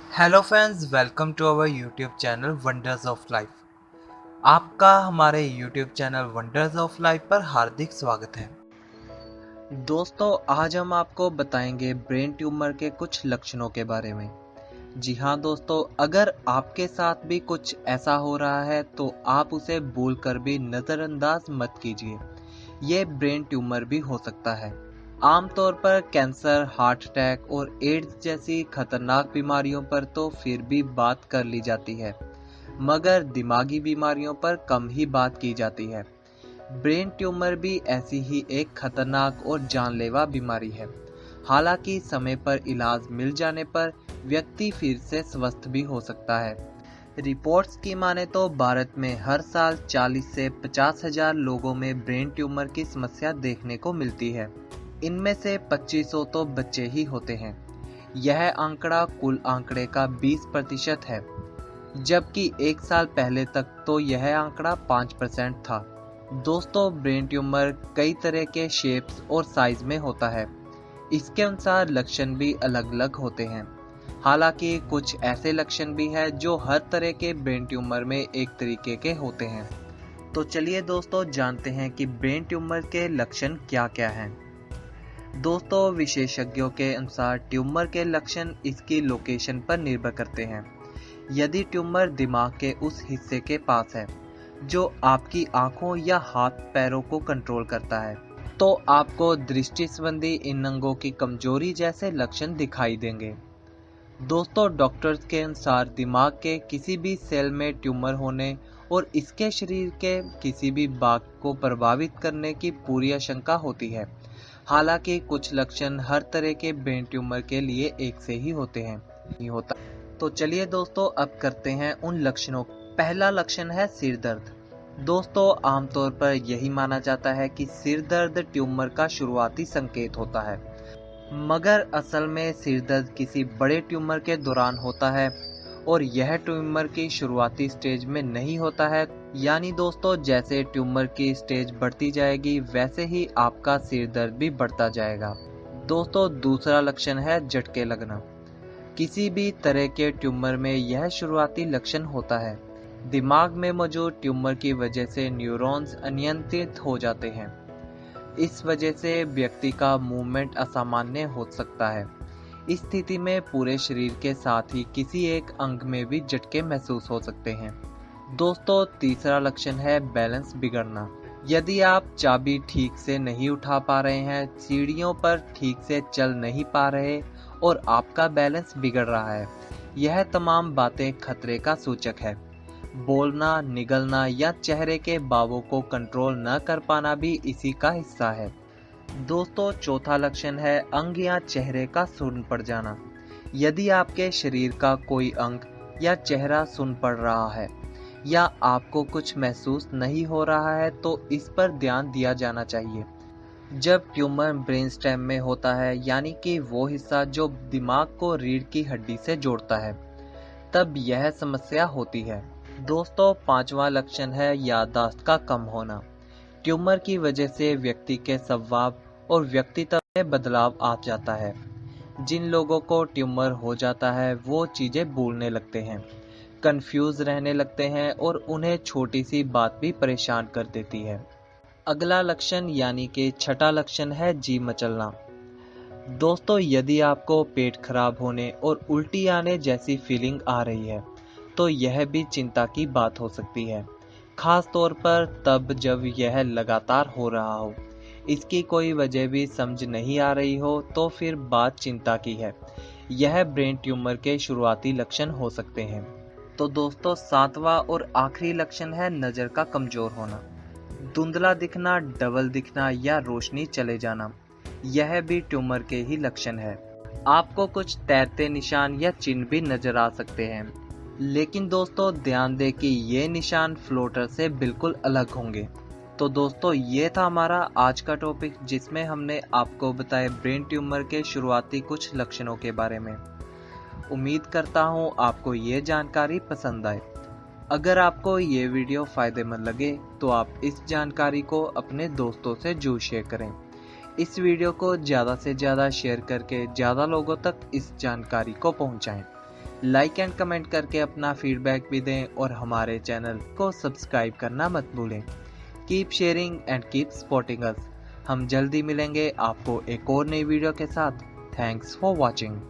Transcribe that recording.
Hello friends, welcome to our YouTube channel wonders of life. आपका हमारे YouTube channel wonders of life पर हार्दिक स्वागत है। दोस्तों, आज हम आपको बताएंगे ब्रेन ट्यूमर के कुछ लक्षणों के बारे में। जी हाँ दोस्तों, अगर आपके साथ भी कुछ ऐसा हो रहा है तो आप उसे भूलकर भी नज़रअंदाज मत कीजिए। ये ब्रेन ट्यूमर भी हो सकता है। आमतौर पर कैंसर, हार्ट अटैक और एड्स जैसी खतरनाक बीमारियों पर तो फिर भी बात कर ली जाती है, मगर दिमागी बीमारियों पर कम ही बात की जाती है। ब्रेन ट्यूमर भी ऐसी ही एक खतरनाक और जानलेवा बीमारी है। हालांकि समय पर इलाज मिल जाने पर व्यक्ति फिर से स्वस्थ भी हो सकता है। रिपोर्ट्स की माने तो भारत में हर साल 40 से 50 हजार लोगों में ब्रेन ट्यूमर की समस्या देखने को मिलती है। इनमें से 2500 तो बच्चे ही होते हैं। यह आंकड़ा कुल आंकड़े का 20% है, जबकि एक साल पहले तक तो यह आंकड़ा 5% था। दोस्तों, ब्रेन ट्यूमर कई तरह के शेप्स और साइज में होता है। इसके अनुसार लक्षण भी अलग अलग होते हैं। हालांकि कुछ ऐसे लक्षण भी हैं जो हर तरह के ब्रेन ट्यूमर में एक तरीके के होते हैं। तो चलिए दोस्तों, जानते हैं कि ब्रेन ट्यूमर के लक्षण क्या क्या हैं। दोस्तों, विशेषज्ञों के अनुसार ट्यूमर के लक्षण इसकी लोकेशन पर निर्भर करते हैं। यदि ट्यूमर दिमाग के उस हिस्से के पास है जो आपकी आंखों या हाथ पैरों को कंट्रोल करता है, तो आपको दृष्टि संबंधी इन अंगों की कमजोरी जैसे लक्षण दिखाई देंगे। दोस्तों, डॉक्टर्स के अनुसार दिमाग के किसी भी सेल में ट्यूमर होने और इसके शरीर के किसी भी भाग को प्रभावित करने की पूरी आशंका होती है। हालांकि कुछ लक्षण हर तरह के ब्रेन ट्यूमर के लिए एक से ही होते हैं। नहीं होता। तो चलिए दोस्तों, अब करते हैं उन लक्षणों। पहला लक्षण है सिर दर्द। दोस्तों, आमतौर पर यही माना जाता है कि सिर दर्द ट्यूमर का शुरुआती संकेत होता है, मगर असल में सिर दर्द किसी बड़े ट्यूमर के दौरान होता है और यह ट्यूमर की शुरुआती स्टेज में नहीं होता है। यानी दोस्तों, जैसे ट्यूमर की स्टेज बढ़ती जाएगी वैसे ही आपका सिर दर्द भी बढ़ता जाएगा। दोस्तों, दूसरा लक्षण है झटके लगना। किसी भी तरह के ट्यूमर में यह शुरुआती लक्षण होता है। दिमाग में मौजूद ट्यूमर की वजह से न्यूरॉन्स अनियंत्रित हो जाते हैं। इस वजह से व्यक्ति का मूवमेंट असामान्य हो सकता है। इस स्थिति में पूरे शरीर के साथ ही किसी एक अंग में भी झटके महसूस हो सकते हैं। दोस्तों, तीसरा लक्षण है बैलेंस बिगड़ना। यदि आप चाबी ठीक से नहीं उठा पा रहे हैं, सीढ़ियों पर ठीक से चल नहीं पा रहे और आपका बैलेंस बिगड़ रहा है, यह तमाम बातें खतरे का सूचक है। बोलना, निगलना या चेहरे के भावों को कंट्रोल न कर पाना भी इसी का हिस्सा है। दोस्तों, चौथा लक्षण है अंग या चेहरे का सुन्न पड़ जाना। यदि आपके शरीर का कोई अंग या चेहरा सुन्न पड़ रहा है या आपको कुछ महसूस नहीं हो रहा है तो इस पर ध्यान दिया जाना चाहिए। जब ट्यूमर ब्रेनस्टेम में होता है, यानी कि वो हिस्सा जो दिमाग को रीढ़ की हड्डी से जोड़ता है, तब यह समस्या होती है। दोस्तों, पांचवा लक्षण है याददाश्त का कम होना। ट्यूमर की वजह से व्यक्ति के स्वभाव और व्यक्तित्व में बदलाव आ जाता है। जिन लोगों को ट्यूमर हो जाता है वो चीजें भूलने लगते हैं, कंफ्यूज रहने लगते हैं और उन्हें छोटी सी बात भी परेशान कर देती है। अगला लक्षण यानी कि छठा लक्षण है जी मचलना। दोस्तों, यदि आपको पेट खराब होने और उल्टी आने जैसी फीलिंग आ रही है तो यह भी चिंता की बात हो सकती है, खास तौर पर तब जब यह लगातार हो रहा हो, इसकी कोई वजह भी समझ नहीं आ रही हो तो फिर बात चिंता की है। यह ब्रेन ट्यूमर के शुरुआती लक्षण हो सकते हैं। तो दोस्तों, सातवां और आखिरी लक्षण है नज़र का कमजोर होना। धुंधला दिखना, डबल दिखना या रोशनी चले जाना, यह भी ट्यूमर के ही लक्षण है। आपको कुछ तैरते निशान या चिन्ह भी नजर आ सकते हैं, लेकिन दोस्तों ध्यान दें कि ये निशान फ्लोटर से बिल्कुल अलग होंगे। तो दोस्तों, ये था हमारा आज का टॉपिक, जिसमें हमने आपको बताया ब्रेन ट्यूमर के शुरुआती कुछ लक्षणों के बारे में। उम्मीद करता हूँ आपको ये जानकारी पसंद आए। अगर आपको ये वीडियो फायदेमंद लगे तो आप इस जानकारी को अपने दोस्तों से जरूर शेयर करें। इस वीडियो को ज़्यादा से ज़्यादा शेयर करके ज़्यादा लोगों तक इस जानकारी को पहुँचाएं। लाइक एंड कमेंट करके अपना फीडबैक भी दें और हमारे चैनल को सब्सक्राइब करना मत भूलें। Keep sharing and keep supporting us. हम जल्दी मिलेंगे आपको एक और नई वीडियो के साथ। Thanks for watching.